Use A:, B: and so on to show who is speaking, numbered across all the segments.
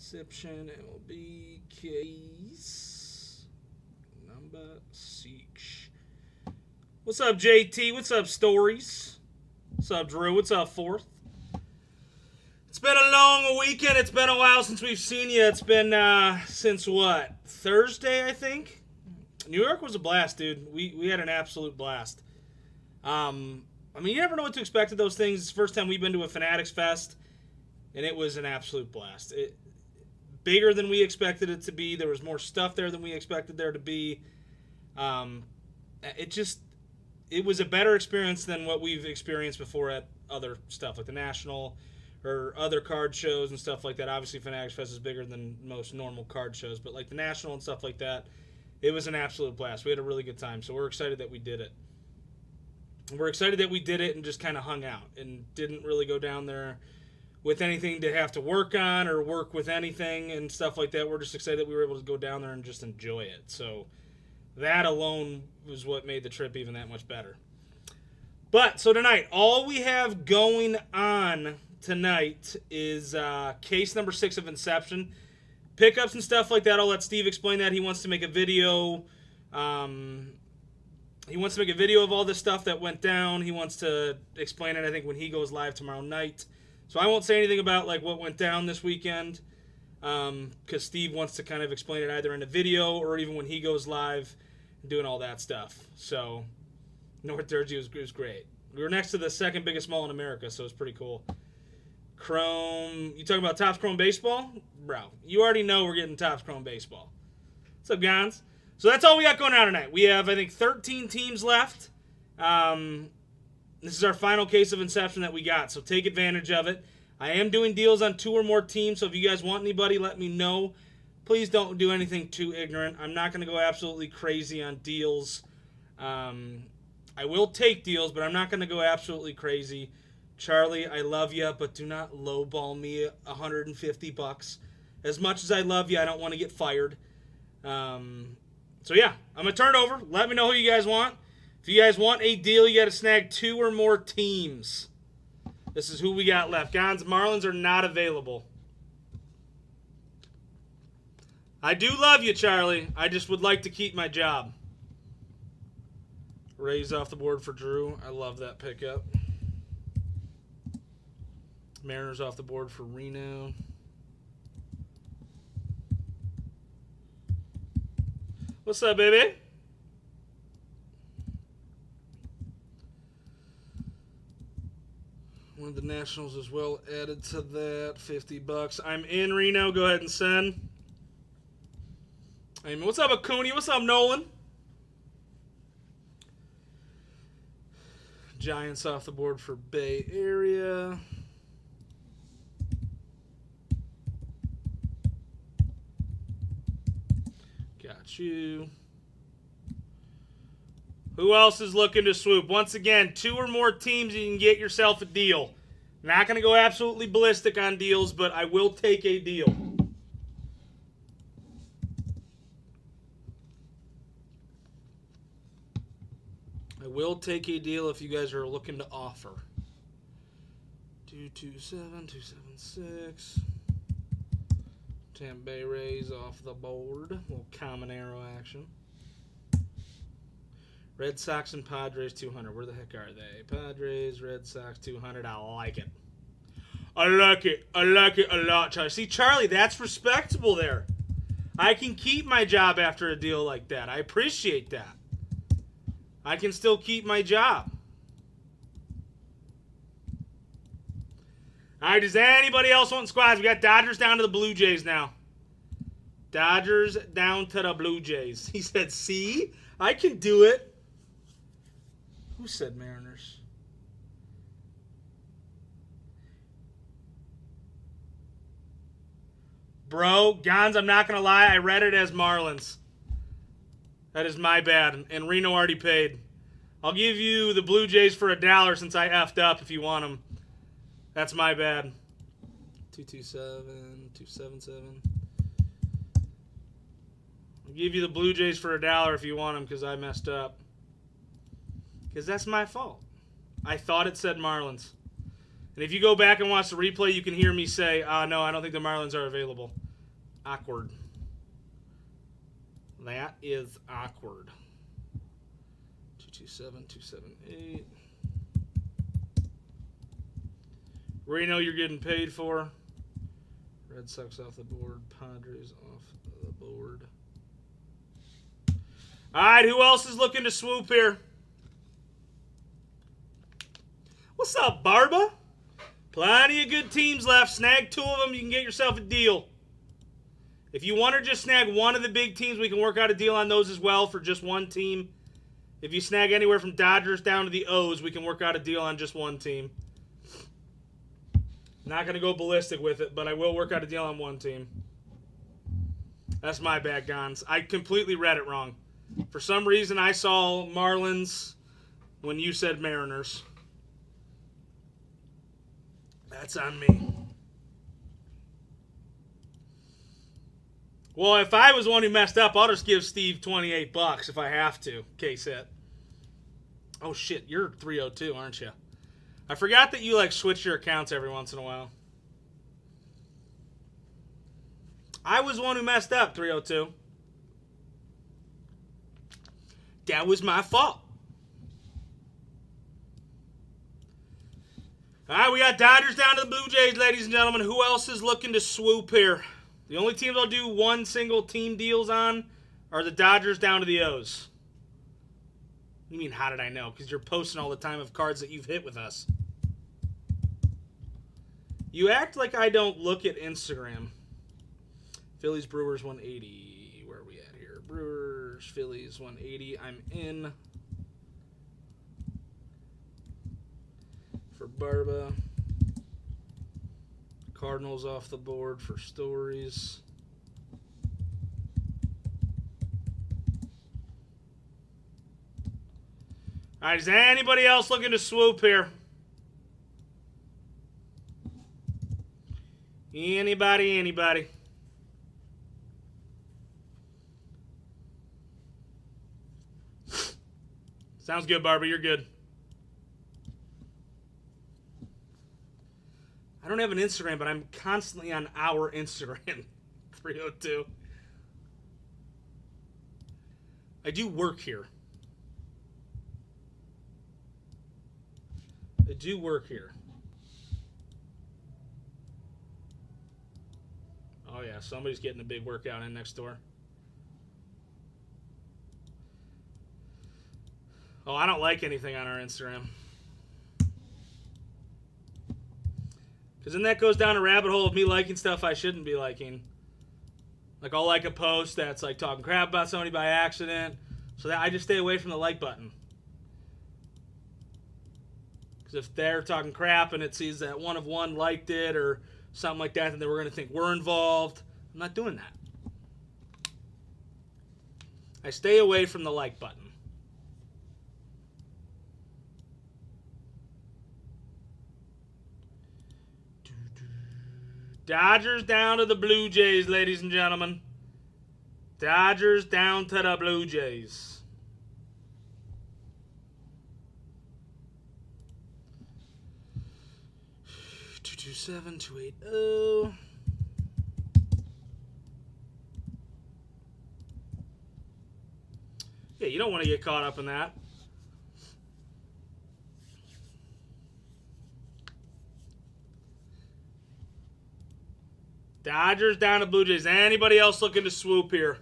A: Inception Mlb Case number 6. What's up, JT? What's up, Stories? What's up, Drew? What's up, Fourth? It's been a long weekend. It's been a while since we've seen you. It's been, since what? Thursday, I think? New York was a blast, dude. We had an absolute blast. I mean, you never know what to expect of those things. It's the first time we've been to a Fanatics Fest, and it was an absolute blast. Bigger than we expected it to be. There was more stuff there than we expected there to be. It was a better experience than what we've experienced before at other stuff, like the National or other card shows and stuff like that. Obviously, Fanatics Fest is bigger than most normal card shows, but like the National and stuff like that, it was an absolute blast. We had a really good time, so we're excited that we did it. We're excited that we did it and just kind of hung out and didn't really go down there with anything to have to work on or work with anything and stuff like that. We're just excited that we were able to go down there and just enjoy it. So that alone was what made the trip even that much better. But, so tonight, all we have going on tonight is case number 6 of Inception. Pickups and stuff like that, I'll let Steve explain that. He wants to make a video. He wants to make a video of all this stuff that went down. He wants to explain it, I think, when he goes live tomorrow night. So I won't say anything about like what went down this weekend because Steve wants to kind of explain it either in a video or even when he goes live and doing all that stuff. So North Jersey was great. We were next to the second biggest mall in America, so it's pretty cool. Chrome, you talking about Topps Chrome Baseball? Bro, you already know we're getting Topps Chrome Baseball. What's up, guys? So that's all we got going on tonight. We have, I think, 13 teams left. This is our final case of Inception that we got, so take advantage of it. I am doing deals on 2 or more teams, so if you guys want anybody, let me know. Please don't do anything too ignorant. I'm not going to go absolutely crazy on deals. I will take deals, but I'm not going to go absolutely crazy. Charlie, I love you, but do not lowball me $150. As much as I love you, I don't want to get fired. So yeah, I'm going to turn it over. Let me know who you guys want. If you guys want a deal, you got to snag 2 or more teams. This is who we got left. Gons, Marlins are not available. I do love you, Charlie. I just would like to keep my job. Rays off the board for Drew. I love that pickup. Mariners off the board for Reno. What's up, baby? One of the Nationals as well added to that. $50. I'm in Reno. Go ahead and send. Hey, what's up, Acuna? What's up, Nolan? Giants off the board for Bay Area. Got you. Who else is looking to swoop? Once again, 2 or more teams, you can get yourself a deal. Not going to go absolutely ballistic on deals, but I will take a deal. I will take a deal if you guys are looking to offer. 227, 276. Tampa Bay Rays off the board. A little common arrow action. Red Sox and Padres 200. Where the heck are they? Padres, Red Sox 200. I like it. I like it. I like it a lot, Charlie. See, Charlie, that's respectable there. I can keep my job after a deal like that. I appreciate that. I can still keep my job. All right, does anybody else want squads? We got Dodgers down to the Blue Jays now. Dodgers down to the Blue Jays. He said, see? I can do it. Who said Mariners? Bro, Gons, I'm not going to lie. I read it as Marlins. That is my bad. And Reno already paid. I'll give you the Blue Jays for $1 since I effed up if you want them. That's my bad. 227, 277. I'll give you the Blue Jays for $1 if you want them because I messed up. Because that's my fault. I thought it said Marlins. And if you go back and watch the replay, you can hear me say, no, I don't think the Marlins are available. awkward. That is awkward. 227, 278. Reno, you're getting paid for. Red Sox off the board. Padres off the board. All right, who else is looking to swoop here? What's up, Barba? Plenty of good teams left. Snag 2 of them, you can get yourself a deal. If you want to just snag one of the big teams, we can work out a deal on those as well for just one team. If you snag anywhere from Dodgers down to the O's, we can work out a deal on just one team. Not going to go ballistic with it, but I will work out a deal on one team. That's my bad, Gons. I completely read it wrong. For some reason, I saw Marlins when you said Mariners. That's on me. Well, if I was the one who messed up, I'll just give Steve $28 if I have to. Case hit. Oh, shit. You're 302, aren't you? I forgot that you, switch your accounts every once in a while. I was the one who messed up, 302. That was my fault. All right, we got Dodgers down to the Blue Jays, ladies and gentlemen. Who else is looking to swoop here? The only teams I'll do one single team deals on are the Dodgers down to the O's. You mean, how did I know? Because you're posting all the time of cards that you've hit with us. You act like I don't look at Instagram. Phillies, Brewers, 180. Where are we at here? Brewers, Phillies, 180. I'm in. For Barba. Cardinals off the board for Stories. All right, is anybody else looking to swoop here? Anybody? Sounds good, Barbara. You're good. I don't have an Instagram, but I'm constantly on our Instagram. 302. I do work here. Oh, yeah. Somebody's getting a big workout in next door. Oh, I don't like anything on our Instagram. Because then that goes down a rabbit hole of me liking stuff I shouldn't be liking. I'll like a post that's talking crap about somebody by accident. So that I just stay away from the like button. Because if they're talking crap and it sees that one of one liked it or something like that, then we're going to think we're involved. I'm not doing that. I stay away from the like button. Dodgers down to the Blue Jays, ladies and gentlemen. Dodgers down to the Blue Jays. $227, $280. Yeah, you don't want to get caught up in that. Dodgers down to Blue Jays. Anybody else looking to swoop here?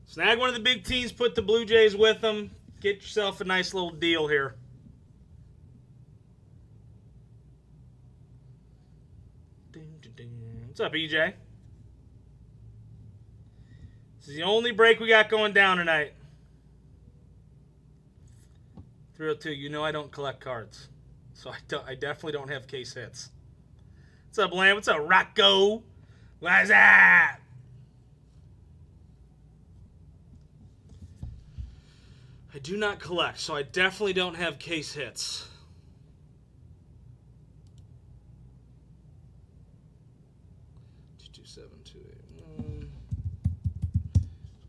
A: Snag one of the big teams, put the Blue Jays with them. Get yourself a nice little deal here. What's up, EJ? This is the only break we got going down tonight. 302, you know I don't collect cards. So I definitely don't have case hits. What's up, Lamb? What's up, Rocco? What's that? I do not collect, so I definitely don't have case hits.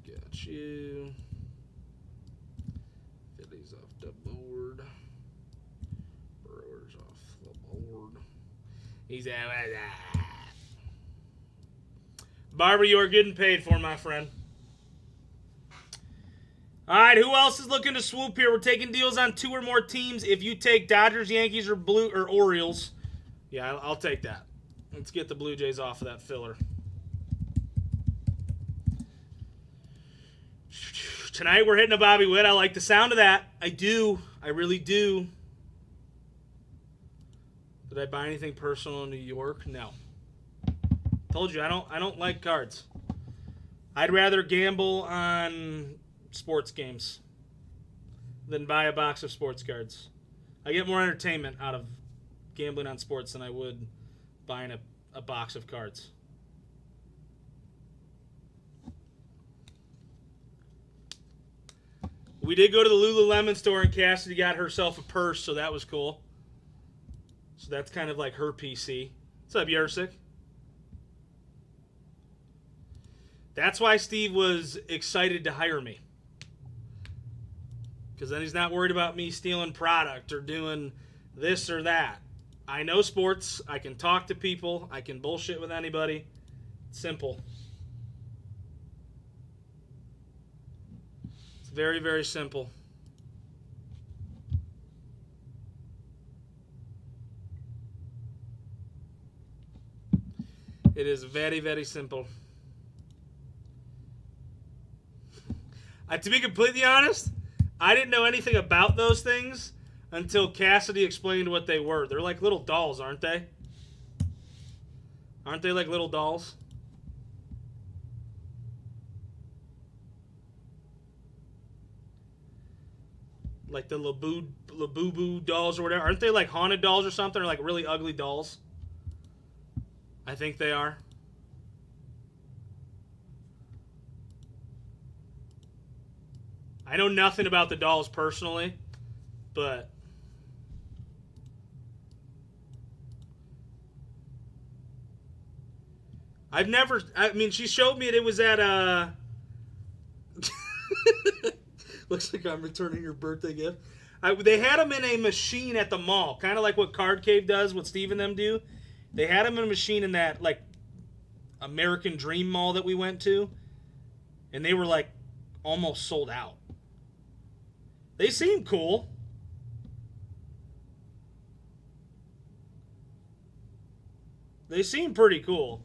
A: Got you. Phillies off the board. Brewers off the board. He's out of that. Barber, you are getting paid for, my friend. All right, who else is looking to swoop here? We're taking deals on 2 or more teams. If you take Dodgers, Yankees, or Orioles, yeah, I'll take that. Let's get the Blue Jays off of that filler. Tonight we're hitting a Bobby Witt. I like the sound of that. I do. I really do. Did I buy anything personal in New York? No. Told you I don't like cards. I'd rather gamble on sports games than buy a box of sports cards. I get more entertainment out of gambling on sports than I would buying a box of cards. We did go to the Lululemon store and Cassidy got herself a purse, so that was cool. So that's kind of like her PC. What's up, Yersick? That's why Steve was excited to hire me. Because then he's not worried about me stealing product or doing this or that. I know sports. I can talk to people. I can bullshit with anybody. It's simple. It's very, very simple. It is very, very simple. To be completely honest, I didn't know anything about those things until Cassidy explained what they were. They're like little dolls, aren't they? Aren't they like little dolls? Like the Labubu dolls or whatever. Aren't they like haunted dolls or something? Or like really ugly dolls? I think they are. I know nothing about the dolls personally, but I mean, she showed me it was at looks like I'm returning your birthday gift. They had them in a machine at the mall, kind of like what Card Cave does, what Steve and them do. They had them in a machine in that like American Dream Mall that we went to, and they were like almost sold out. They seem cool. They seem pretty cool.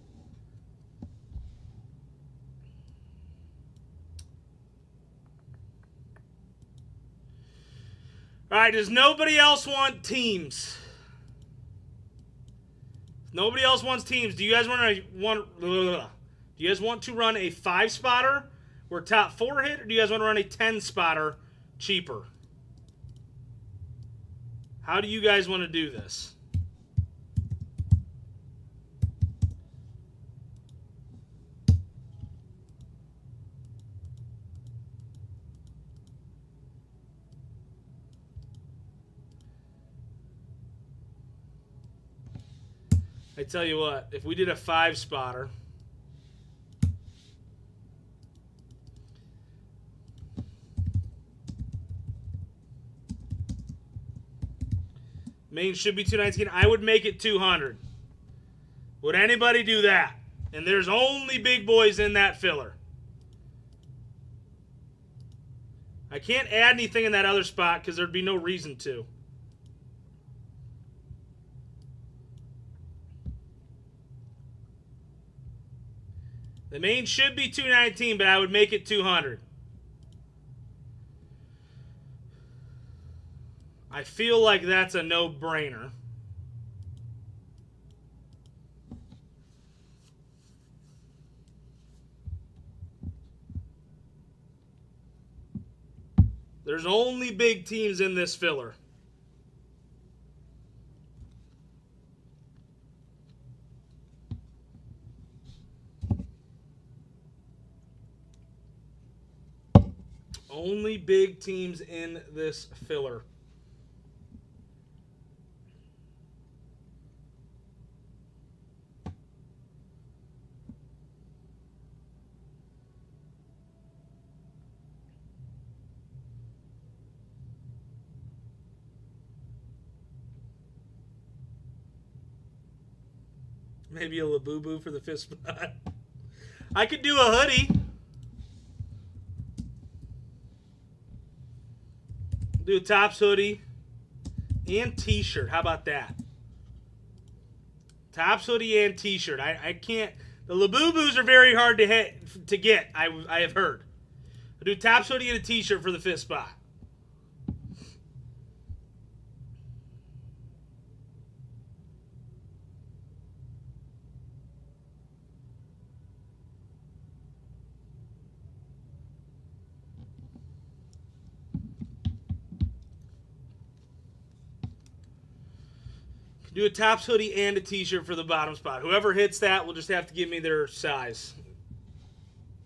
A: All right, does nobody else want teams? Nobody else wants teams. Do you guys want to run a 5-spotter where top 4 hit, or do you guys want to run a 10-spotter cheaper? How do you guys want to do this? I tell you what, if we did a 5-spotter, main should be 219. I would make it 200. Would anybody do that? And there's only big boys in that filler. I can't add anything in that other spot because there'd be no reason to. The main should be 219, but I would make it 200. I feel like that's a no-brainer. There's only big teams in this filler. Only big teams in this filler. Maybe a Labubu for the 5th spot. I could do a hoodie. Do a Topps hoodie and T-shirt. How about that? Topps hoodie and T-shirt. I can't. The Labubus are very hard to get. I have heard. I'll do Topps hoodie and a T-shirt for the 5th spot. Do a Topps hoodie and a T-shirt for the bottom spot. Whoever hits that will just have to give me their size.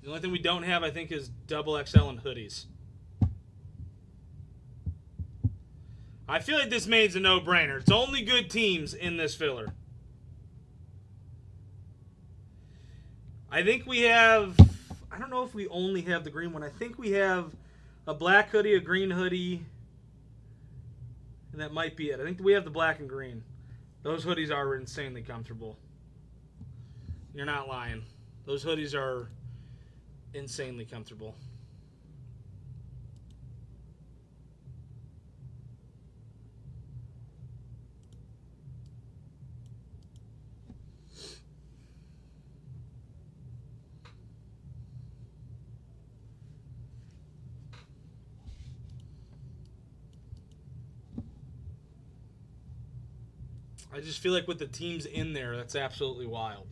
A: The only thing we don't have, I think, is double XL and hoodies. I feel like this main's a no-brainer. It's only good teams in this filler. I think we have... I don't know if we only have the green one. I think we have a black hoodie, a green hoodie, and that might be it. I think we have the black and green. Those hoodies are insanely comfortable. You're not lying. Those hoodies are insanely comfortable. I just feel like with the teams in there, that's absolutely wild.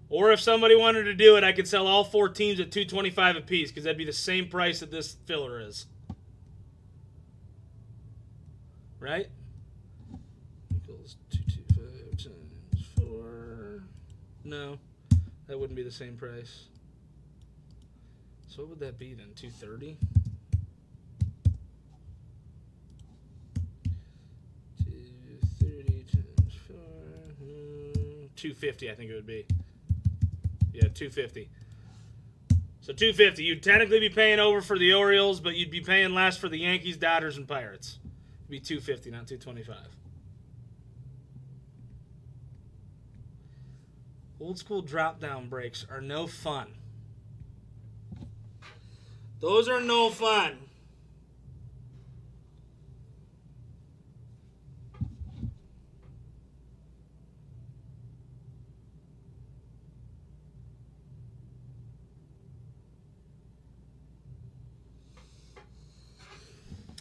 A: Or if somebody wanted to do it, I could sell all 4 teams at $225 a piece because that'd be the same price that this filler is. Right? Equals 225 times 4. No, that wouldn't be the same price. So what would that be then? 230? 230 times 4. 250, I think it would be. Yeah, 250. So 250. You'd technically be paying over for the Orioles, but you'd be paying less for the Yankees, Dodgers, and Pirates. It'd be 250, not 225. Old school drop-down breaks are no fun. Those are no fun.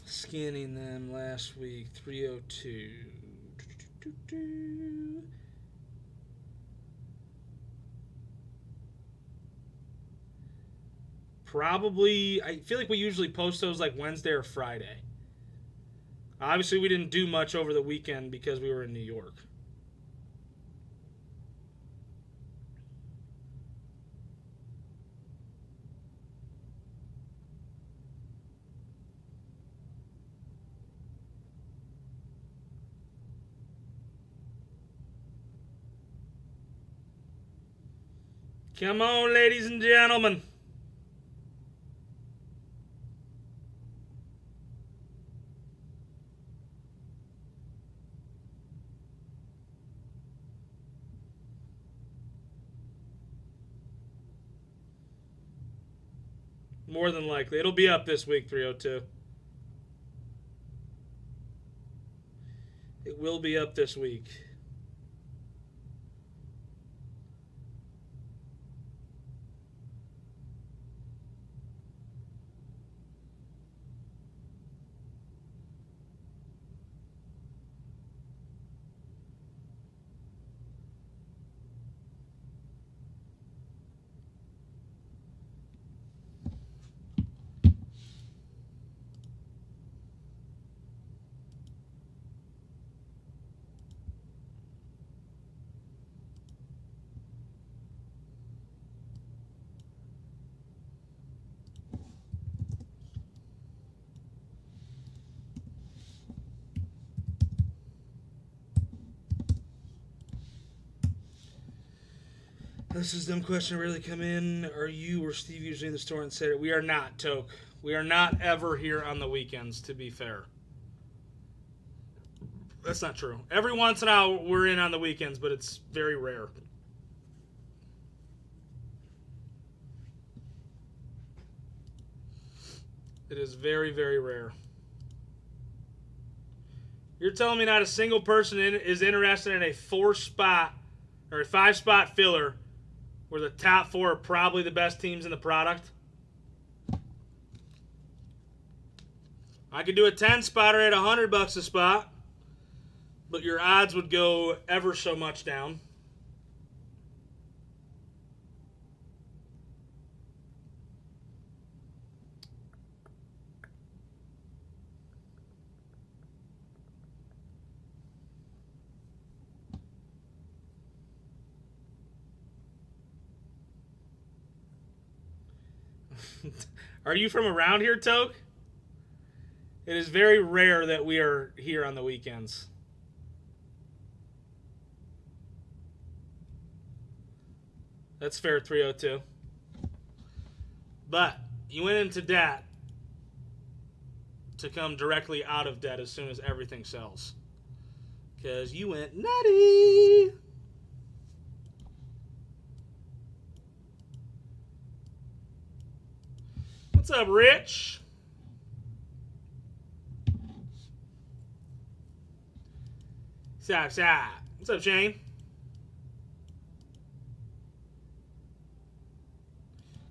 A: Scanning them last week, 302. Probably, I feel like we usually post those like Wednesday or Friday. Obviously, we didn't do much over the weekend because we were in New York. Come on, ladies and gentlemen. More than likely. It'll be up this week, 302. It will be up this week. This is dumb question really come in. Are you or Steve usually in the store and said it? We are not, Toke. We are not ever here on the weekends, to be fair. That's not true. Every once in a while, we're in on the weekends, but it's very rare. It is very, very rare. You're telling me not a single person is interested in a 4-spot or a 5-spot filler where the top 4 are probably the best teams in the product? I could do a 10-spotter at $100 a spot, but your odds would go ever so much down. Are you from around here, Toke? It is very rare that we are here on the weekends. That's fair, 302. But you went into debt to come directly out of debt as soon as everything sells. Because you went nutty. What's up, Rich? What's up, Shane?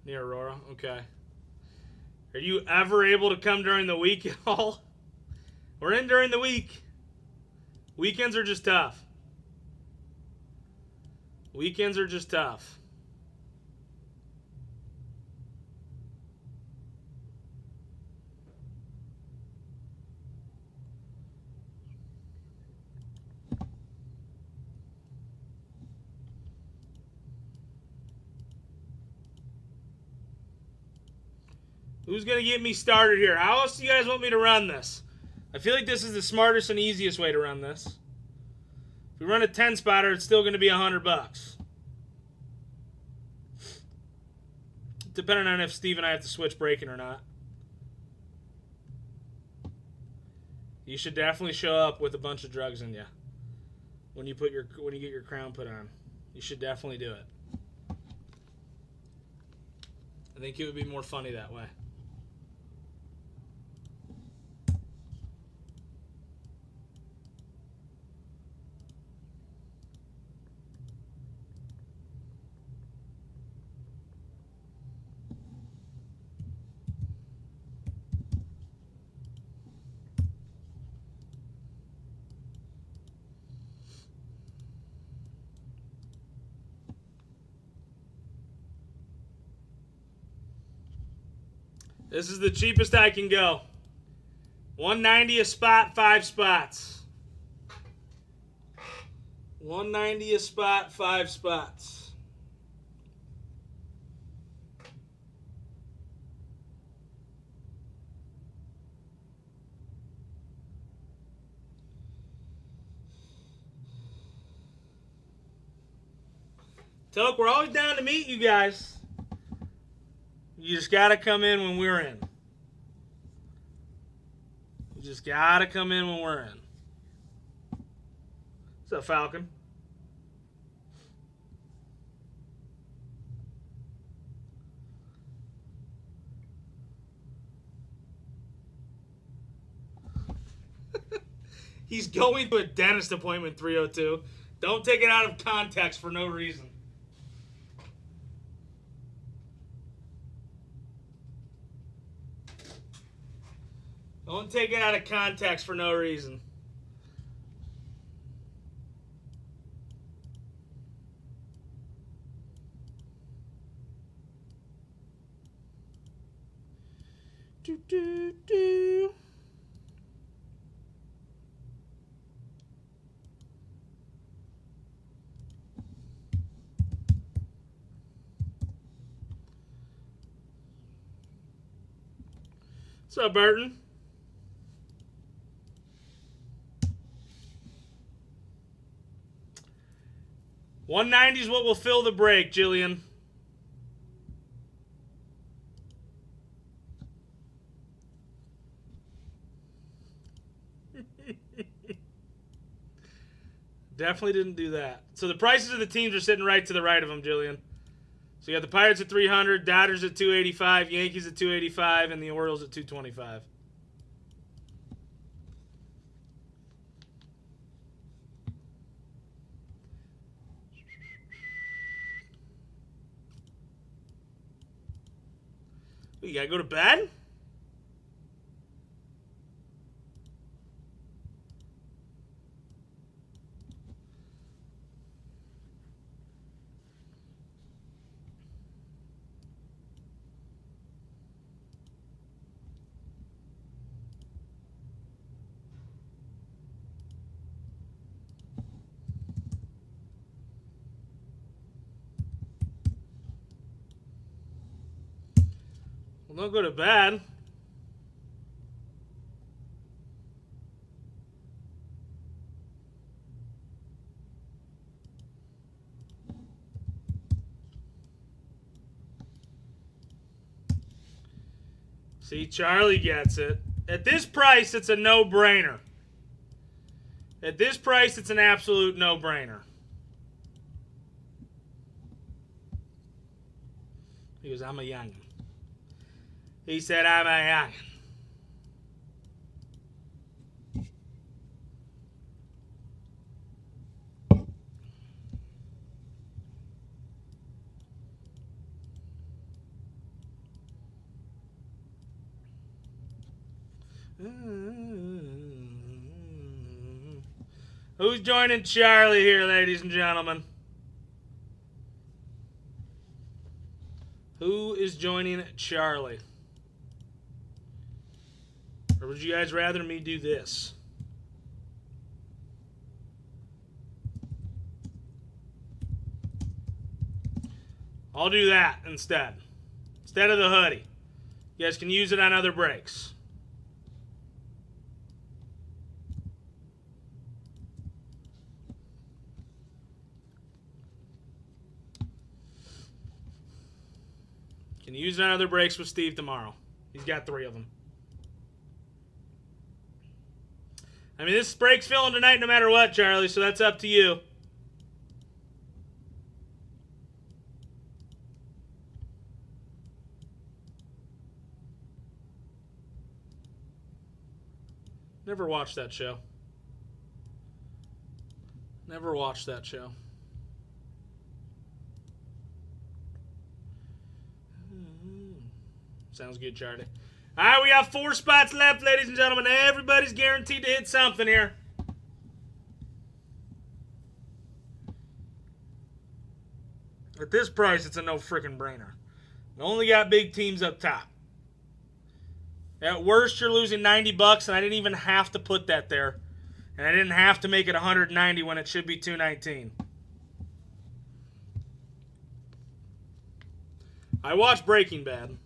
A: Near Aurora, okay. Are you ever able to come during the week at all? We're in during the week. Weekends are just tough. Weekends are just tough. Who's going to get me started here? How else do you guys want me to run this? I feel like this is the smartest and easiest way to run this. If we run a 10-spotter, it's still going to be $100. Depending on if Steve and I have to switch breaking or not. You should definitely show up with a bunch of drugs in you when you get your crown put on. You should definitely do it. I think it would be more funny that way. This is the cheapest I can go. $190 a spot, 5 spots. $190 a spot, 5 spots. Toke, we're always down to meet you guys. You just got to come in when we're in. You just got to come in when we're in. What's up, Falcon? He's going to a dentist appointment, 302. Don't take it out of context for no reason. Don't take it out of context for no reason. Do, do, do. What's up, Burton? $190 is what will fill the break, Jillian. Definitely didn't do that. So the prices of the teams are sitting right to the right of them, Jillian. So you got the Pirates at 300, Dodgers at 285, Yankees at 285, and the Orioles at 225. You gotta go to bed? Well, don't go to bed. See, Charlie gets it. At this price, it's a no-brainer. At this price, it's an absolute no-brainer. He goes, I'm a youngin'. He said, I'm a youngin'. Who's joining Charlie here, ladies and gentlemen? Who is joining Charlie? Or would you guys rather me do this? I'll do that instead. Instead of the hoodie. You guys can use it on other breaks. Can use it on other breaks with Steve tomorrow. He's got 3 of them. I mean, this break's filling tonight no matter what, Charlie, so that's up to you. Never watched that show. Never watched that show. Sounds good, Charlie. All right, we got 4 spots left, ladies and gentlemen. Everybody's guaranteed to hit something here. At this price, it's a no freaking brainer. You only got big teams up top. At worst, you're losing $90, and I didn't even have to put that there. And I didn't have to make it 190 when it should be 219. I watched Breaking Bad.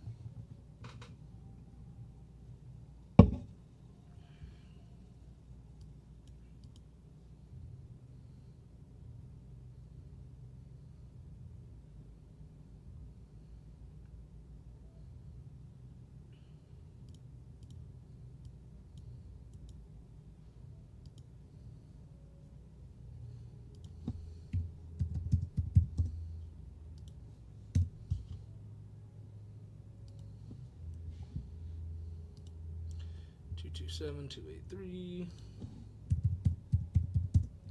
A: Two 283.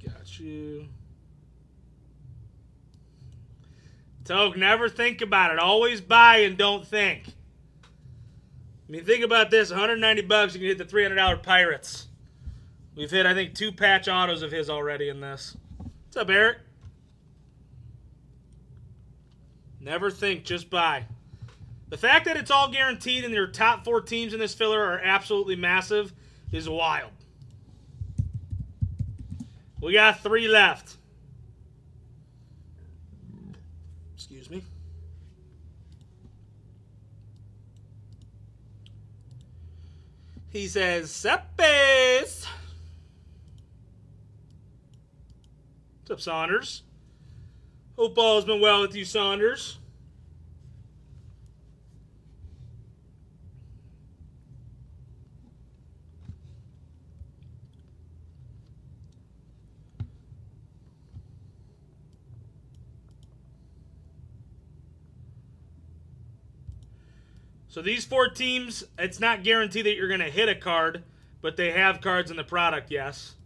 A: Got you. Toke, never think about it. Always buy and don't think. I mean, think about this. $190, you can hit the $300 Pirates. We've hit, I think, 2 patch autos of his already in this. What's up, Eric? Never think, just buy. The fact that it's all guaranteed and your top 4 teams in this filler are absolutely massive is wild. We got 3 left. Excuse me. He says, Suppes. What's up, Saunders? Hope all has been well with you, Saunders. So these 4 teams, it's not guaranteed that you're going to hit a card, but they have cards in the product, yes.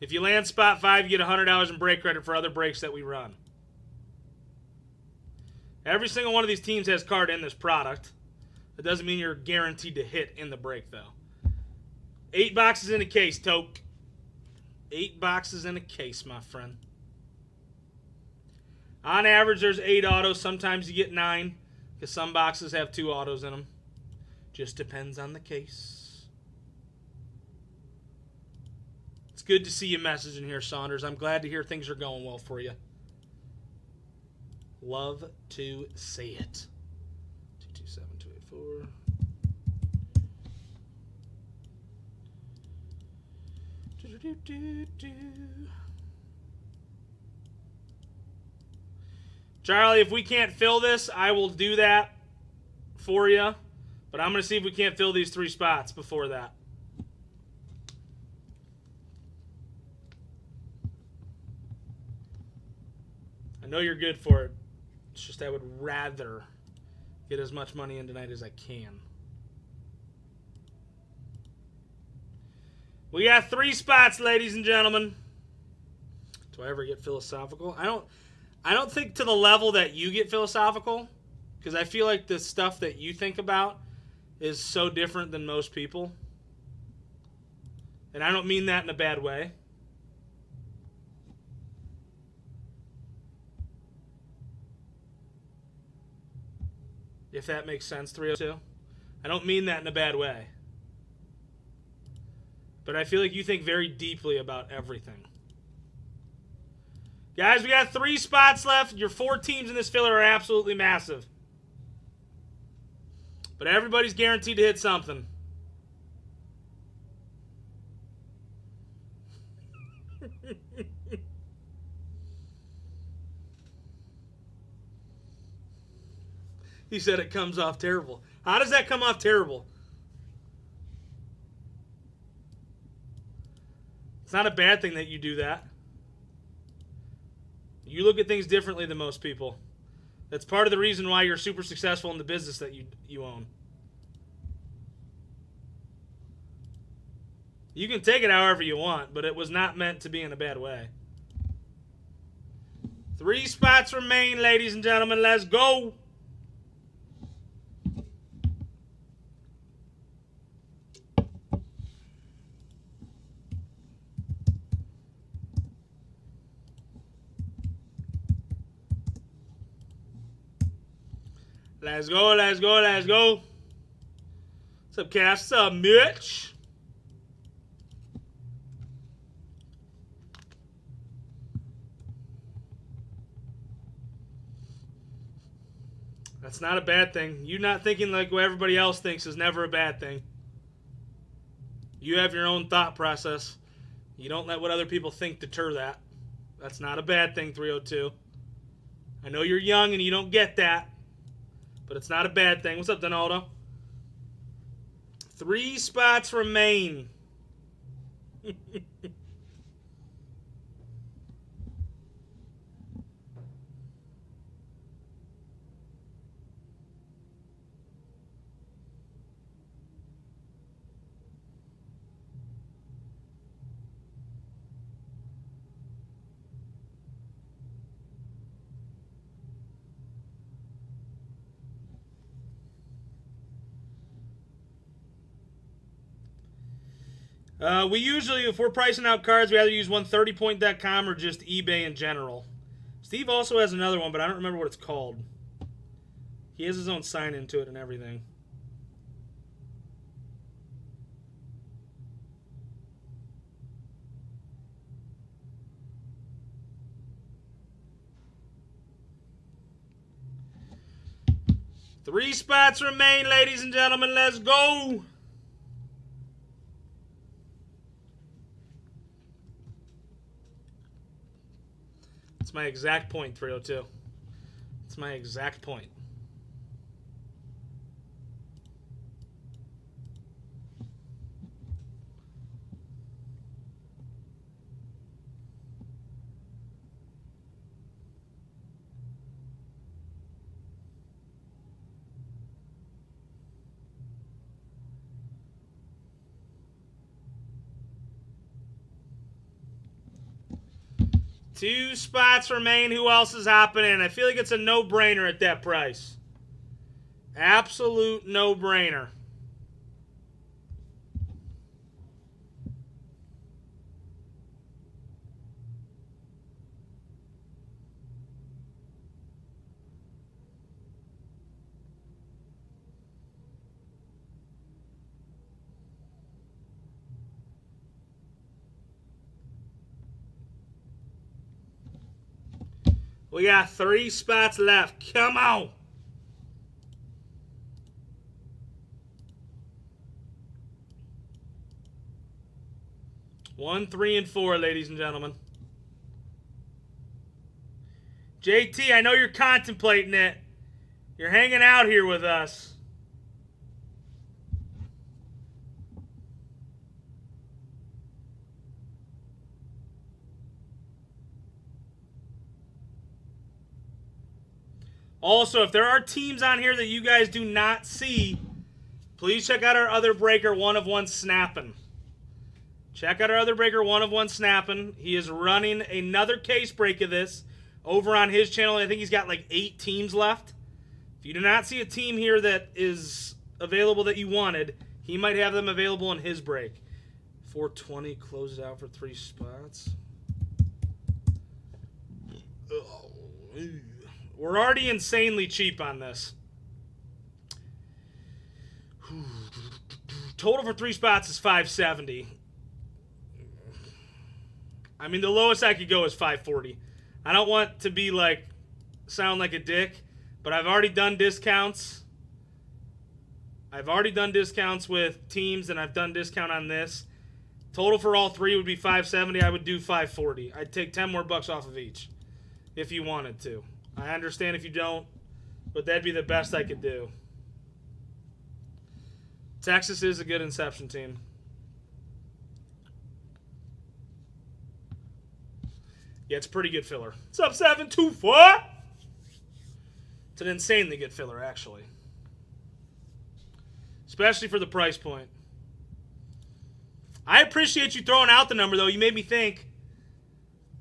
A: If you land spot 5, you get $100 in break credit for other breaks that we run. Every single one of these teams has card in this product. That doesn't mean you're guaranteed to hit in the break, though. 8 boxes in a case, Toke. 8 boxes in a case, my friend. On average, there's 8 autos. Sometimes you get 9, because some boxes have 2 autos in them. Just depends on the case. It's good to see you messaging here, Saunders. I'm glad to hear things are going well for you. Love to see it. 227, 284. Charlie, if we can't fill this, I will do that for you. But I'm going to see if we can't fill these 3 spots before that. I know you're good for it. It's just I would rather get as much money in tonight as I can. We got 3 spots, ladies and gentlemen. Do I ever get philosophical? I don't think to the level that you get philosophical, because I feel like the stuff that you think about is so different than most people. And I don't mean that in a bad way. If that makes sense, 302. I don't mean that in a bad way. But I feel like you think very deeply about everything. Guys, we got 3 spots left. Your 4 teams in this filler are absolutely massive. But everybody's guaranteed to hit something. He said it comes off terrible. How does that come off terrible? It's not a bad thing that you do that. You look at things differently than most people. That's part of the reason why you're super successful in the business that you own. You can take it however you want, but it was not meant to be in a bad way. 3 spots remain, ladies and gentlemen. Let's go. Let's go, let's go, let's go. What's up, Cass? What's up, Mitch? That's not a bad thing. You not thinking like what everybody else thinks is never a bad thing. You have your own thought process. You don't let what other people think deter that. That's not a bad thing, 302. I know you're young and you don't get that. But it's not a bad thing. What's up, Donaldo? 3 spots remain. We usually, if we're pricing out cards, we either use 130point.com or just eBay in general. Steve also has another one, but I don't remember what it's called. He has his own sign into it and everything. Three spots remain, ladies and gentlemen. Let's go. It's my exact point, 302. It's my exact point. 2 spots remain. Who else is hopping in? I feel like it's a no-brainer at that price. Absolute no-brainer. We got 3 spots left. Come on. One, 3, and 4, ladies and gentlemen. JT, I know you're contemplating it. You're hanging out here with us. Also, if there are teams on here that you guys do not see, please check out our other breaker, One of One Snapping. Check out our other breaker, One of One Snapping. He is running another case break of this over on his channel. I think he's got like 8 teams left. If you do not see a team here that is available that you wanted, he might have them available in his break. 420 closes out for 3 spots. We're already insanely cheap on this. Total for 3 spots is 570. I mean, the lowest I could go is 540. I don't want to be like, sound like a dick, but I've already done discounts. I've already done discounts with teams, and I've done discount on this. Total for all 3 would be 570. I would do 540. I'd take 10 more bucks off of each if you wanted to. I understand if you don't, but that'd be the best I could do. Texas is a good Inception team. Yeah, it's a pretty good filler. What's up, 724? It's an insanely good filler, actually. Especially for the price point. I appreciate you throwing out the number, though. You made me think.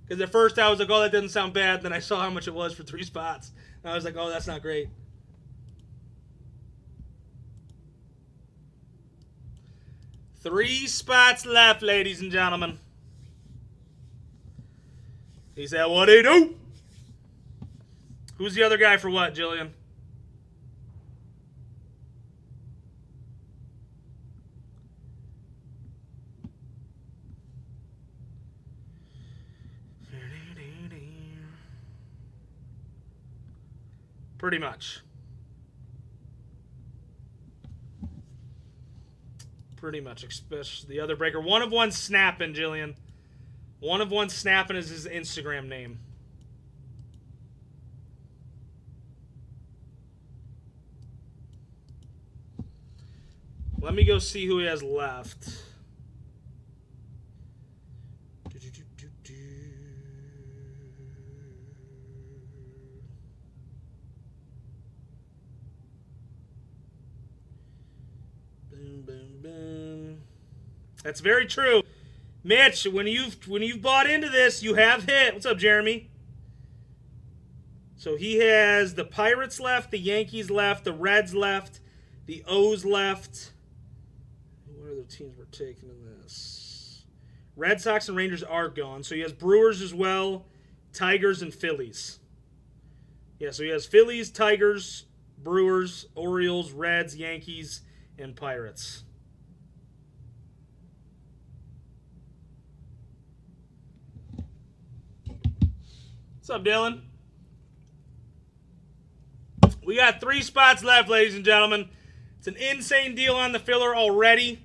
A: Because at first I was like, oh, that doesn't sound bad. Then I saw how much it was for 3 spots. And I was like, oh, that's not great. Three spots left, ladies and gentlemen. He said, what do you do? Who's the other guy for what, Jillian? Pretty much. Pretty much, especially the other breaker. One of One Snapping, Jillian. One of One Snapping is his Instagram name. Let me go see who he has left. Boom, boom, boom. That's very true. Mitch, when you've bought into this, you have hit. What's up, Jeremy? So he has the Pirates left, the Yankees left, the Reds left, the O's left. What other teams were taking in this? Red Sox and Rangers are gone. So he has Brewers as well, Tigers and Phillies. Yeah, so he has Phillies, Tigers, Brewers, Orioles, Reds, Yankees, and Pirates. What's up, Dylan? We got 3 spots left, ladies and gentlemen. It's an insane deal on the filler already.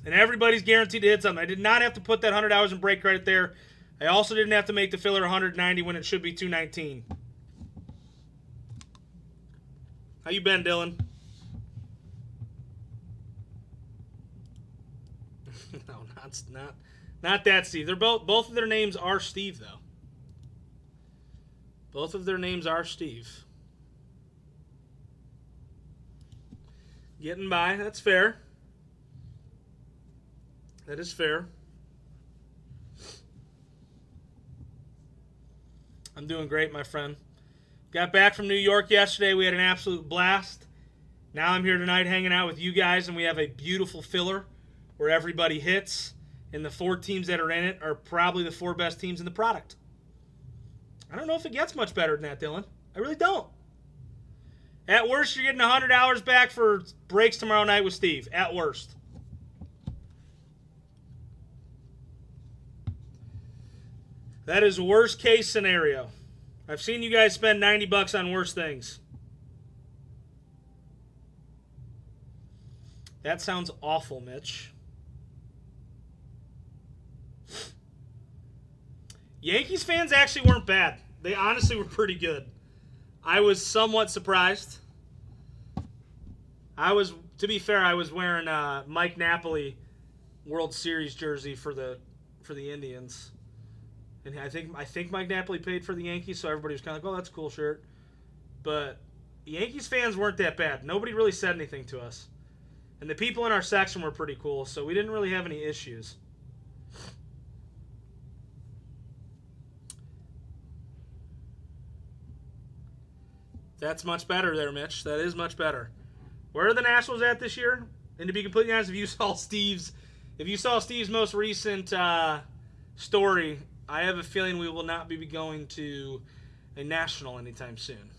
A: And everybody's guaranteed to hit something. I did not have to put that $100 in break credit there. I also didn't have to make the filler 190 when it should be 219. How you been, Dylan? No, not that Steve. They're both of their names are Steve, though. Both of their names are Steve. Getting by. That's fair. That is fair. I'm doing great, my friend. Got back from New York yesterday. We had an absolute blast. Now I'm here tonight hanging out with you guys, and we have a beautiful filler where everybody hits, and the 4 teams that are in it are probably the 4 best teams in the product. I don't know if it gets much better than that, Dylan. I really don't. At worst, you're getting $100 back for breaks tomorrow night with Steve. At worst. That is worst case scenario. I've seen you guys spend $90 on worse things. That sounds awful, Mitch. Yankees fans actually weren't bad. They honestly were pretty good. I was somewhat surprised. To be fair, I was wearing Mike Napoli World Series jersey for the Indians. And I think Mike Napoli paid for the Yankees, so everybody was kind of like, oh, that's a cool shirt. But Yankees fans weren't that bad. Nobody really said anything to us. And the people in our section were pretty cool, so we didn't really have any issues. That's much better there, Mitch. That is much better. Where are the Nationals at this year? And to be completely honest, if you saw Steve's most recent story, I have a feeling we will not be going to a national anytime soon.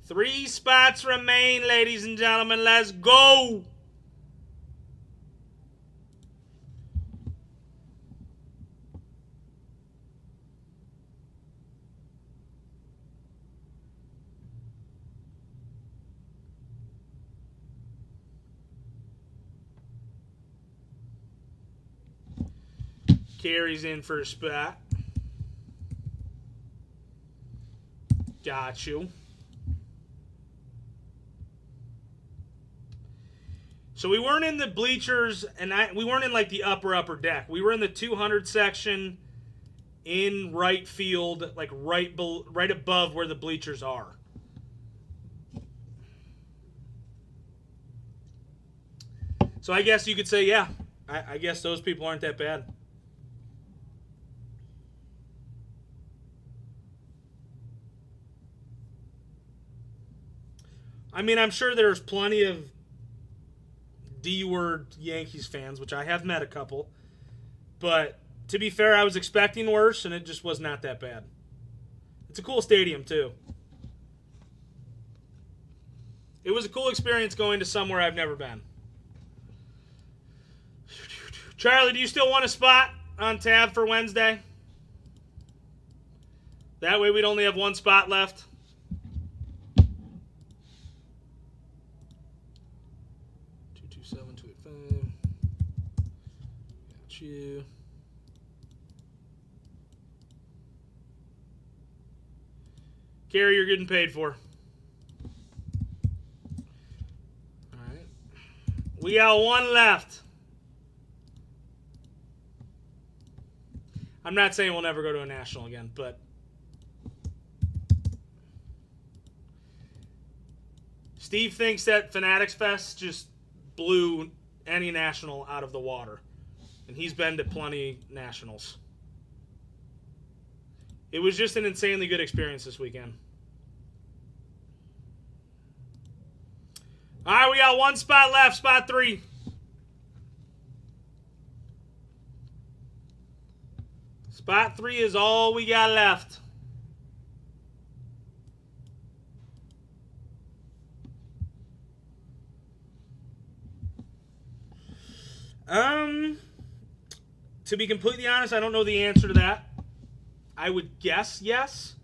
A: Three spots remain, ladies and gentlemen. Let's go. Carries in for a spot. Got you. So we weren't in the bleachers, and we weren't in like the upper deck. We were in the 200 section in right field, like right above where the bleachers are. So I guess you could say, yeah, I guess those people aren't that bad. I mean, I'm sure there's plenty of D-word Yankees fans, which I have met a couple. But to be fair, I was expecting worse, and it just was not that bad. It's a cool stadium, too. It was a cool experience going to somewhere I've never been. Charlie, do you still want a spot on tab for Wednesday? That way we'd only have one spot left. 227-285. Got you. Gary, you're getting paid for. All right. We got one left. I'm not saying we'll never go to a national again, but Steve thinks that Fanatics Fest just blew any national out of the water. And he's been to plenty nationals. It was just an insanely good experience this weekend. All right, we got one spot left, spot 3. Spot 3 is all we got left. To be completely honest, I don't know the answer to that. I would guess yes,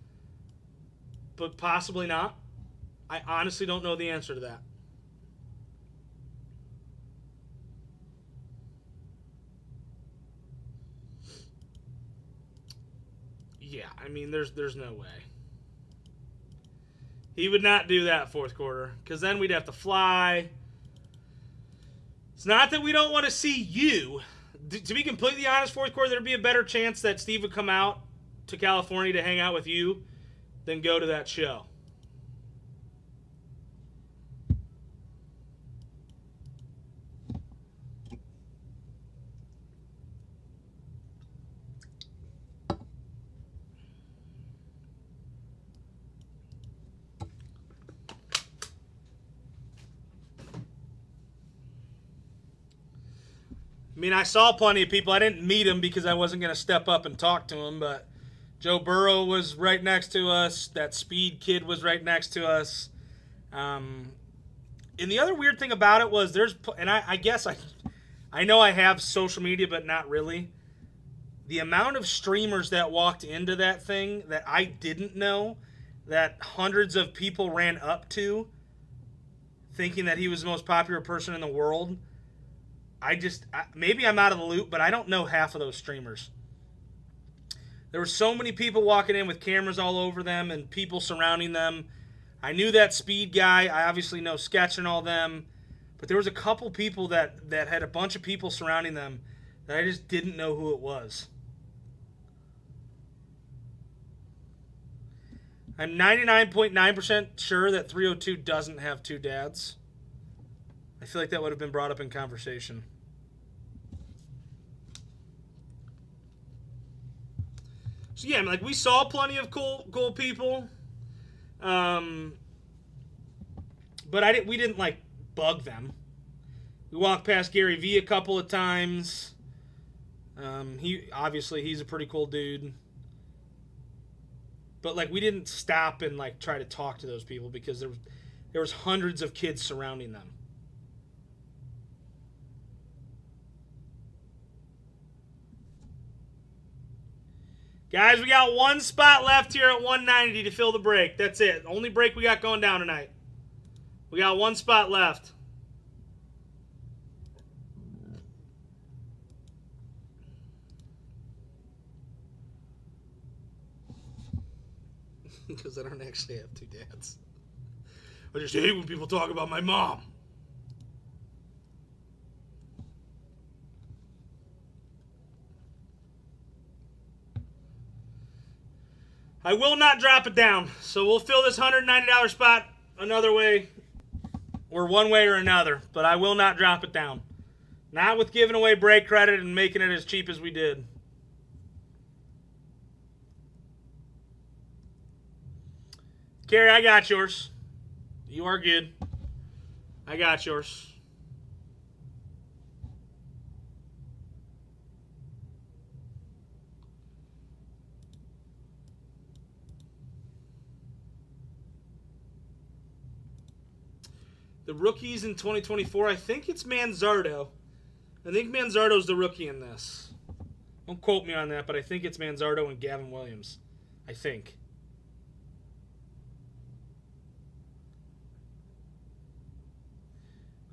A: but possibly not. I honestly don't know the answer to that. Yeah, I mean, there's no way. He would not do that fourth quarter, because then we'd have to fly. It's not that we don't want to see you. To be completely honest, fourth quarter, there'd be a better chance that Steve would come out to California to hang out with you than go to that show. I mean, I saw plenty of people. I didn't meet them because I wasn't going to step up and talk to them, but Joe Burrow was right next to us. That Speed kid was right next to us. And the other weird thing about it was I guess I know I have social media, but not really. The amount of streamers that walked into that thing that I didn't know, that hundreds of people ran up to, thinking that he was the most popular person in the world. Maybe I'm out of the loop, but I don't know half of those streamers. There were so many people walking in with cameras all over them and people surrounding them. I knew that Speed guy. I obviously know Sketch and all them. But there was a couple people that had a bunch of people surrounding them that I just didn't know who it was. I'm 99.9% sure that 302 doesn't have two dads. I feel like that would have been brought up in conversation. So yeah, we saw plenty of cool people, but we didn't bug them. We walked past Gary Vee a couple of times. He's a pretty cool dude, but we didn't stop and try to talk to those people because there was hundreds of kids surrounding them. Guys, we got one spot left here at 190 to fill the break. That's it. Only break we got going down tonight. We got one spot left. Because I don't actually have two dads. I just hate when people talk about my mom. I will not drop it down. So we'll fill this $190 spot another way, or one way or another. But I will not drop it down. Not with giving away break credit and making it as cheap as we did. Carrie, I got yours. You are good. I got yours. The rookies in 2024, I think it's Manzardo. I think Manzardo's the rookie in this. Don't quote me on that, but I think it's Manzardo and Gavin Williams. I think.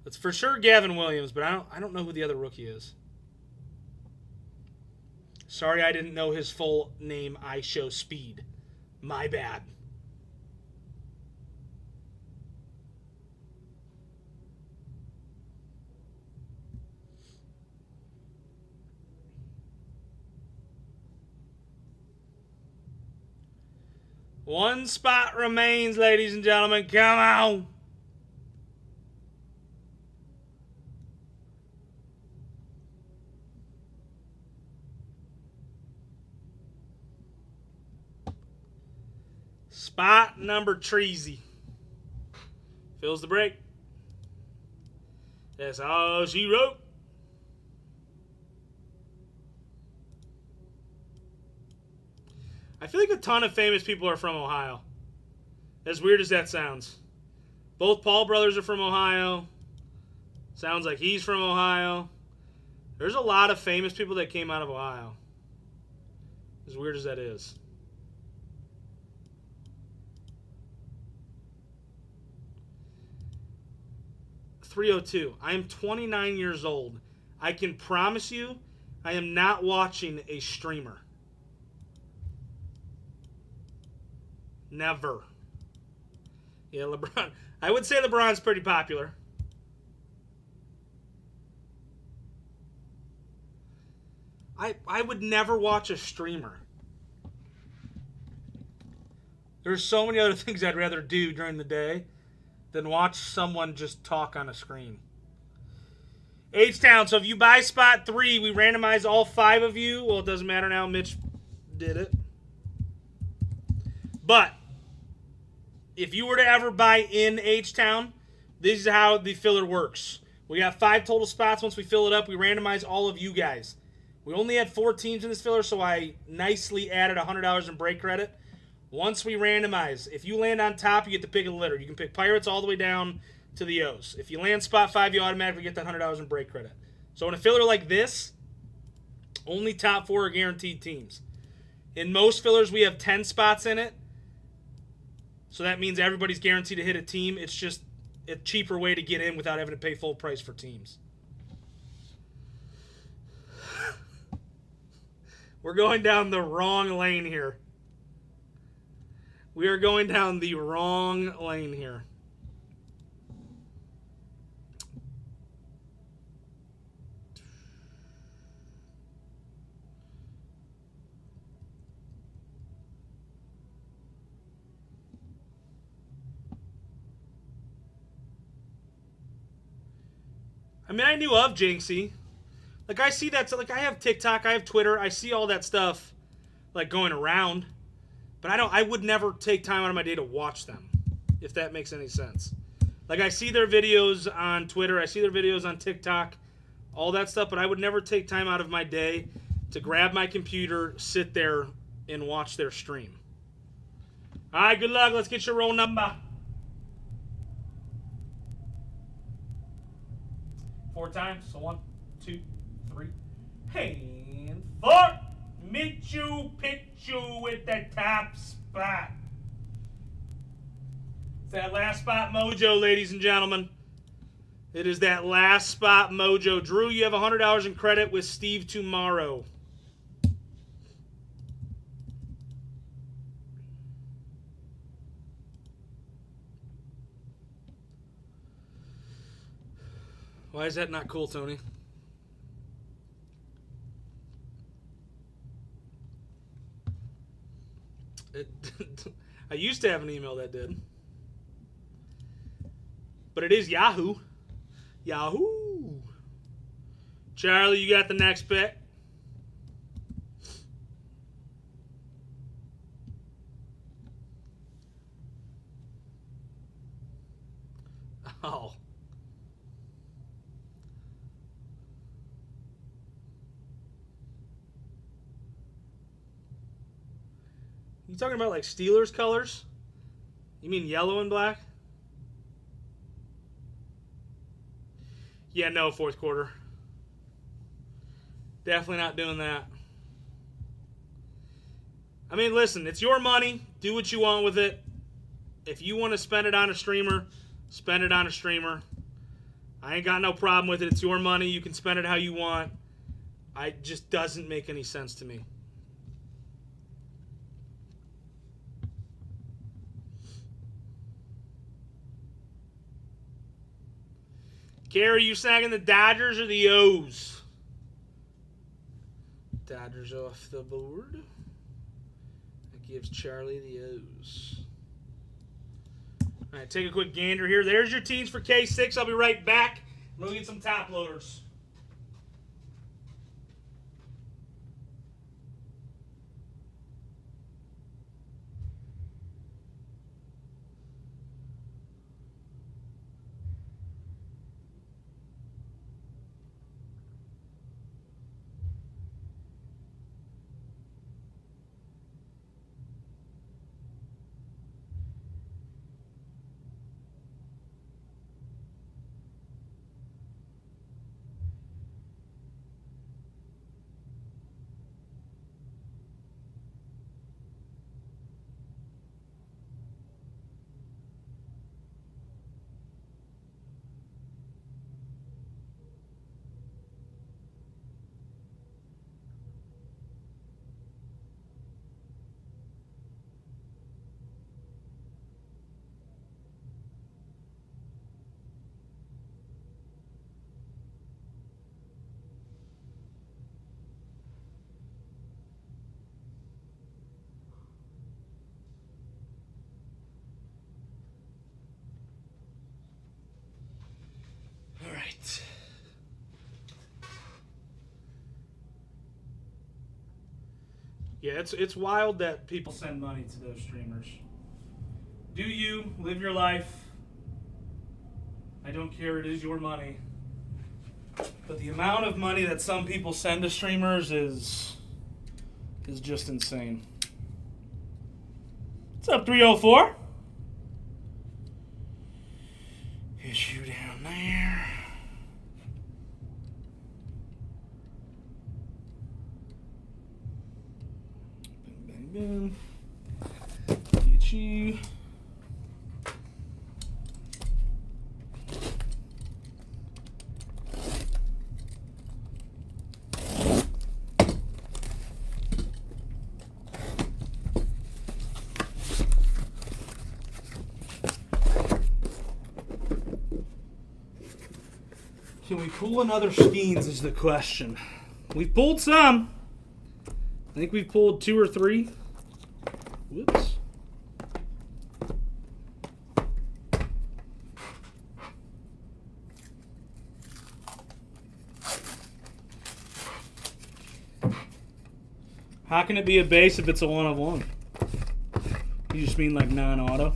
A: It's for sure Gavin Williams, but I don't know who the other rookie is. Sorry I didn't know his full name. I show Speed. My bad. One spot remains, ladies and gentlemen. Come on. Spot number Treasy. Fills the break. That's all she wrote. I feel like a ton of famous people are from Ohio. As weird as that sounds. Both Paul brothers are from Ohio. Sounds like he's from Ohio. There's a lot of famous people that came out of Ohio. As weird as that is. .302. I am 29 years old. I can promise you I am not watching a streamer. Never. Yeah, LeBron. I would say LeBron's pretty popular. I would never watch a streamer. There's so many other things I'd rather do during the day than watch someone just talk on a screen. H-Town, so if you buy spot 3, we randomize all 5 of you. Well, it doesn't matter now. Mitch did it. But if you were to ever buy in H-Town, this is how the filler works. We got 5 total spots. Once we fill it up, we randomize all of you guys. We only had 4 teams in this filler, so I nicely added $100 in break credit. Once we randomize, if you land on top, you get to pick a litter. You can pick Pirates all the way down to the O's. If you land spot 5, you automatically get that $100 in break credit. So in a filler like this, only top 4 are guaranteed teams. In most fillers, we have 10 spots in it. So that means everybody's guaranteed to hit a team. It's just a cheaper way to get in without having to pay full price for teams. We're going down the wrong lane here. We are going down the wrong lane here. I mean, I knew of Jinxie. Like, I see that. Like, I have TikTok, I have Twitter, I see all that stuff, like, going around. But I would never take time out of my day to watch them, if that makes any sense. Like, I see their videos on Twitter, I see their videos on TikTok, all that stuff, but I would never take time out of my day to grab my computer, sit there, and watch their stream. All right, good luck. Let's get your roll number. 4 times. So 1, 2, 3. And 4. Michu Picchu with the top spot. It's that last spot mojo, ladies and gentlemen. It is that last spot mojo. Drew, you have $100 in credit with Steve tomorrow. Why is that not cool, Tony? I used to have an email that did. But it is Yahoo. Yahoo! Charlie, you got the next bet. Oh. You talking about like Steelers colors? You mean yellow and black? Yeah, no, 4th quarter. Definitely not doing that. I mean, listen, it's your money. Do what you want with it. If you want to spend it on a streamer, spend it on a streamer. I ain't got no problem with it. It's your money. You can spend it how you want. It just doesn't make any sense to me. Gary, you snagging the Dodgers or the O's? Dodgers off the board. That gives Charlie the O's. All right, take a quick gander here. There's your teams for K6. I'll be right back. We'll get some top loaders. Yeah, it's wild that people send money to those streamers. Do you live your life? I don't care. It is your money. But the amount of money that some people send to streamers is just insane. What's up, 304? Issue down there. Bang, bang, bang. Get you. Can we pull another Skeens is the question. We've pulled some. I think we've pulled 2 or 3. Whoops. How can it be a base if it's a 1 of 1? You just mean like non-auto?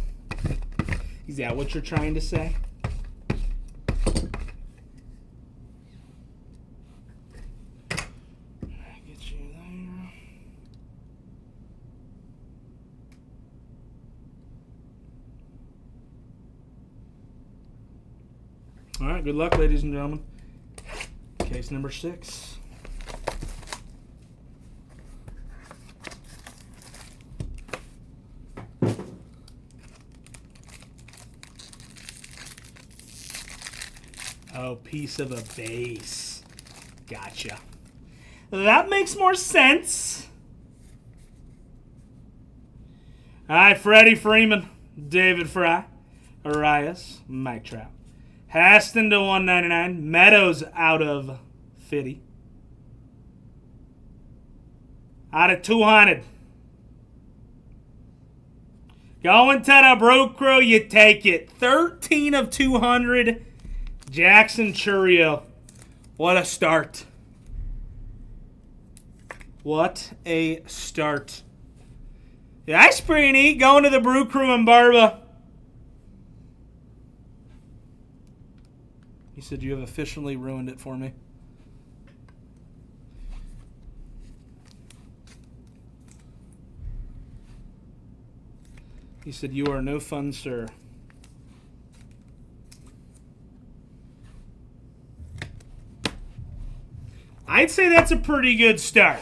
A: Is that what you're trying to say? All right, good luck, ladies and gentlemen. Case number 6. Oh, piece of a base. Gotcha. That makes more sense. All right, Freddie Freeman, David Fry, Arias, Mike Trout. Haston to 199. Meadows out of 50. Out of 200. Going to the Broke Crow, you take it. 13 of 200. Jackson Churio. What a start. What a start. Yeah, that's pretty neat. Going to the Brew Crew and Barba. He said, you have officially ruined it for me. He said, you are no fun, sir. I'd say that's a pretty good start.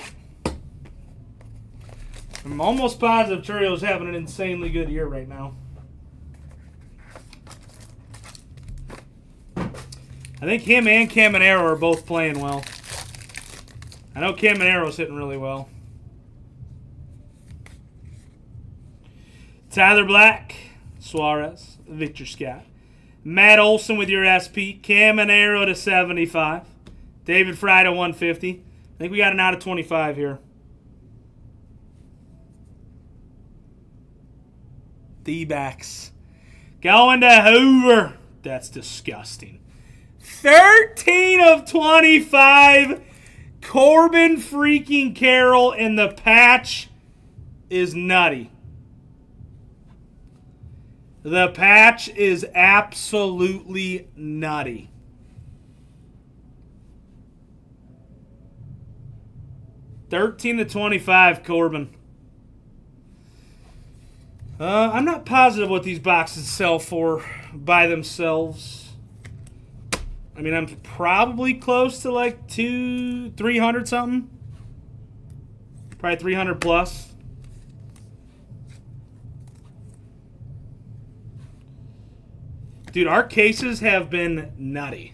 A: I'm almost positive Churio's having an insanely good year right now. I think him and Caminero are both playing well. I know Caminero's hitting really well. Tyler Black, Suarez, Victor Scott. Matt Olson with your SP. Caminero to 75. David Fry to 150. I think we got an out of 25 here. D-backs. Going to Hoover. That's disgusting. 13 of 25. Corbin freaking Carroll, and the patch is nutty. The patch is absolutely nutty. $13 to $25, Corbin. I'm not positive what these boxes sell for by themselves. I mean, I'm probably close to like 300 something. Probably 300 plus. Dude, our cases have been nutty.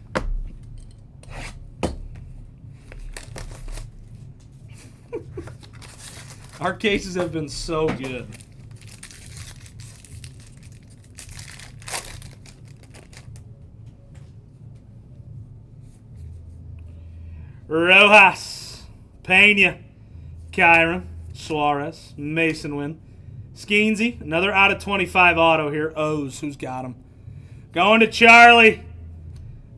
A: Our cases have been so good. Rojas, Pena, Kyron, Suarez, Mason Wynn, Skeensy, another out of 25 auto here. O's, who's got him? Going to Charlie.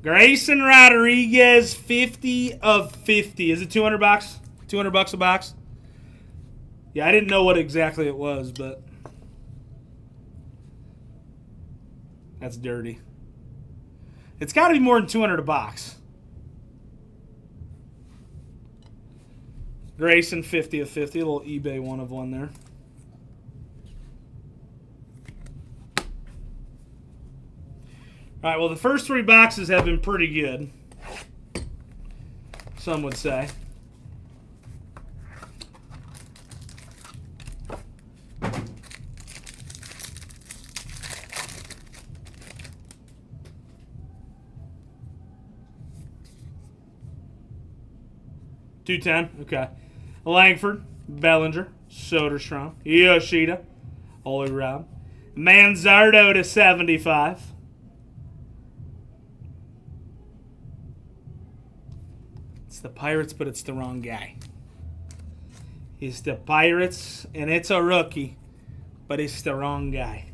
A: Grayson Rodriguez, 50 of 50. Is it 200 bucks? 200 bucks a box? Yeah, I didn't know what exactly it was, but that's dirty. It's got to be more than 200 a box. Grayson, 50 of 50. A little eBay 1 of 1 there. All right, well, the first 3 boxes have been pretty good, some would say. $210, okay. Langford, Bellinger, Soderstrom, Yoshida, Ole Rob, Manzardo to 75. It's the Pirates, but it's the wrong guy. It's the Pirates, and it's a rookie, but it's the wrong guy.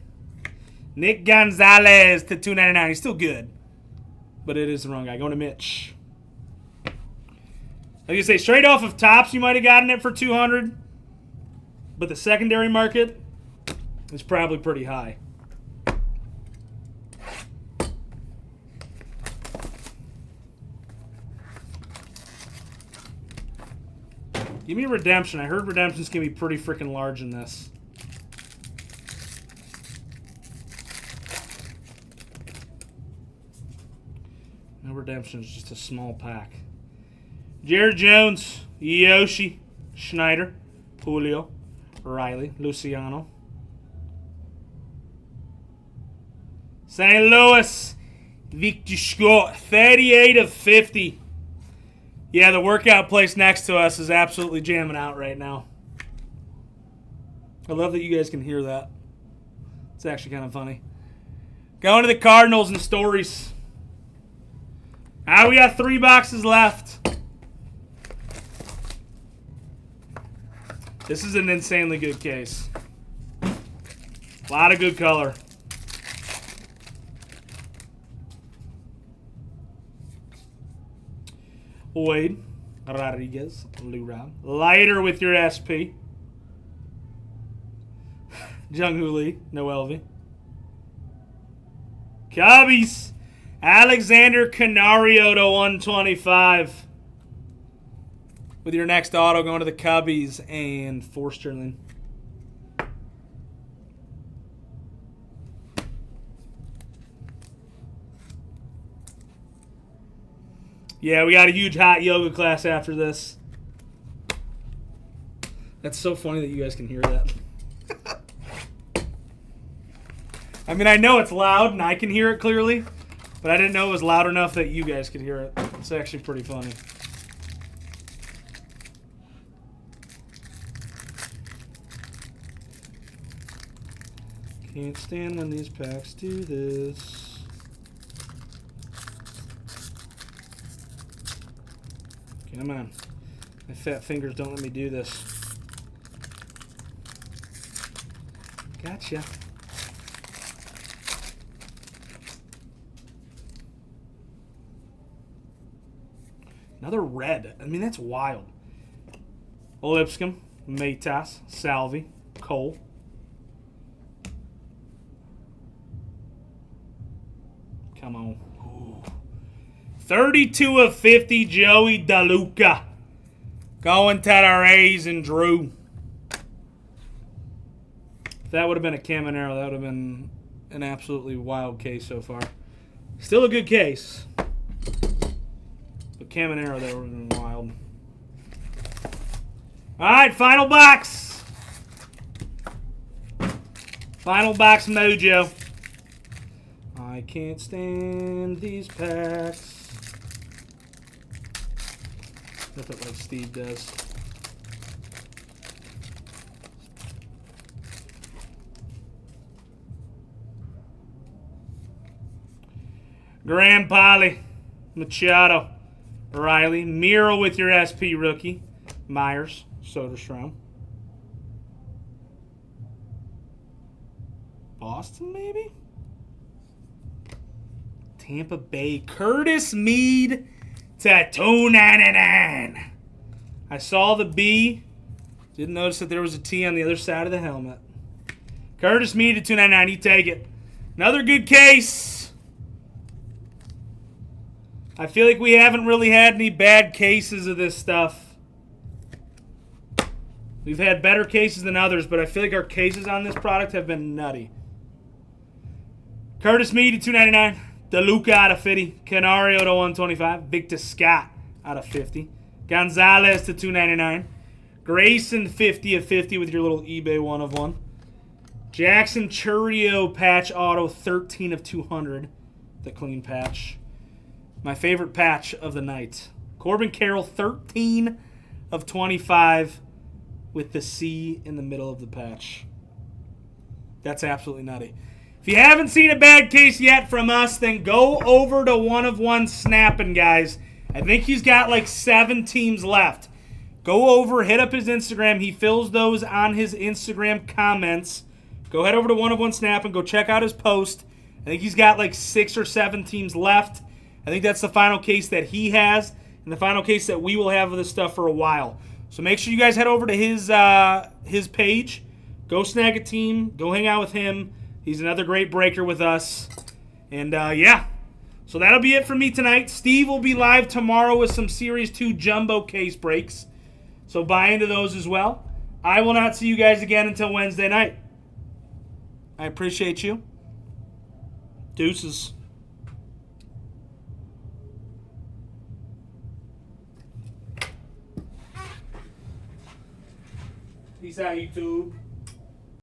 A: Nick Gonzalez to 299. He's still good, but it is the wrong guy. Going to Mitch. Like you say, straight off of Topps, you might have gotten it for 200, but the secondary market is probably pretty high. Give me redemption. I heard redemptions can be pretty freaking large in this. No redemption is just a small pack. Jared Jones, Yoshi, Schneider, Julio, Riley, Luciano. St. Louis, Victor Scott, 38 of 50. Yeah, the workout place next to us is absolutely jamming out right now. I love that you guys can hear that. It's actually kind of funny. Going to the Cardinals and stories. We got 3 boxes left. This is an insanely good case. A lot of good color. Wade, Rodriguez, Lou-Rob. Lighter with your SP. Jung-Hoo Lee, Noelvi. Cubbies, Alexander Canario to 125. With your next auto going to the Cubbies and Forsterling. Yeah, we got a huge hot yoga class after this. That's so funny that you guys can hear that. I mean, I know it's loud and I can hear it clearly, but I didn't know it was loud enough that you guys could hear it. It's actually pretty funny. Can't stand when these packs do this. Come on. My fat fingers don't let me do this. Gotcha. Another red. I mean, that's wild. Lipscomb, Matas, Salvi, Cole. Come on. Ooh. 32 of 50, Joey DeLuca. Going to the Rays and Drew. If that would have been a Caminero, that would have been an absolutely wild case so far. Still a good case. But Caminero, that would have been wild. All right, final box. Final box mojo. I can't stand these packs. Rip it like Steve does. Graham Polly, Machado, Riley, Miro with your SP rookie, Myers, Soderstrom. Boston, maybe? Tampa Bay, Curtis Mead to 299. I saw the B. Didn't notice that there was a T on the other side of the helmet. Curtis Mead to 299. You take it. Another good case. I feel like we haven't really had any bad cases of this stuff. We've had better cases than others, but I feel like our cases on this product have been nutty. Curtis Mead to $2.99. DeLuca out of 50. Canario to $125. Victor Scott out of 50. Gonzalez to $2.99. Grayson 50 of 50 with your little eBay 1 of 1. Jackson Chourio patch auto 13 of 200. The clean patch. My favorite patch of the night. Corbin Carroll 13 of 25 with the C in the middle of the patch. That's absolutely nutty. If you haven't seen a bad case yet from us, then go over to 1 of 1 snapping, guys. I think he's got like 7 teams left. Go over, hit up his Instagram. He fills those on his Instagram comments. Go head over to 1 of 1 snap and go check out his post. I think he's got like 6 or 7 teams left. I think that's the final case that he has and the final case that we will have of this stuff for a while. So make sure you guys head over to his page. Go snag a team. Go hang out with him. He's another great breaker with us. And, yeah. So that'll be it for me tonight. Steve will be live tomorrow with some Series 2 jumbo case breaks. So buy into those as well. I will not see you guys again until Wednesday night. I appreciate you. Deuces. Peace out, YouTube.